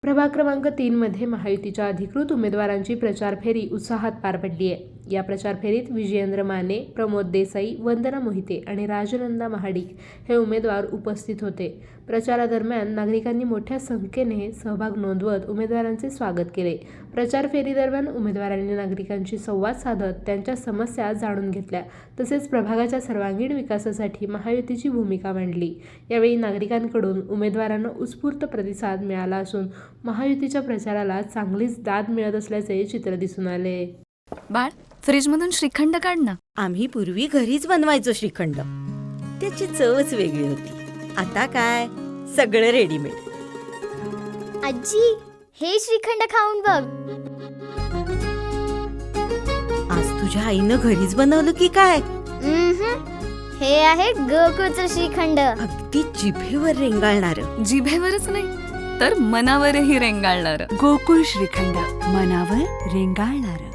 प्रभाग क्रमांक 3 मध्ये महायुतीच्या अधिकृत उमेदवारांची प्रचार फेरी उत्साहात पार पडली आहे. या प्रचार फेरीत विजयेंद्र माने, प्रमोद देसाई, वंदना मोहिते आणि राजनंदा महाडिक हे उमेदवार उपस्थित होते. प्रचारादरम्यान नागरिकांनी मोठ्या संख्येने सहभाग नोंदवत उमेदवारांचे स्वागत केले. प्रचार फेरीदरम्यान उमेदवारांनी नागरिकांशी संवाद साधत त्यांच्या समस्या जाणून घेतल्या, तसेच प्रभागाच्या सर्वांगीण विकासासाठी महायुतीची भूमिका मांडली. यावेळी नागरिकांकडून उमेदवारांना उत्स्फूर्त प्रतिसाद मिळाला असून महायुतीच्या प्रचाराला चांगलीच दाद मिळत असल्याचे चित्र दिसून आले. बाळ, फ्रीजमधून श्रीखंड काढ ना. आम्ही पूर्वी घरीच बनवायचो श्रीखंड. त्याची चवच वेगळी होती. आता काय सगळं रेडीमेड. आजी, हे श्रीखंड खाऊन बघ. आज तुझ्या आईनं घरीच बनवलं की काय? हे आहे गोकुळचं श्रीखंड. अगदी जिभेवर रेंगाळणार. जिभेवरच नाही तर मनावरही रेंगाळणार. गोकुळ श्रीखंड, मनावर रेंगाळणार.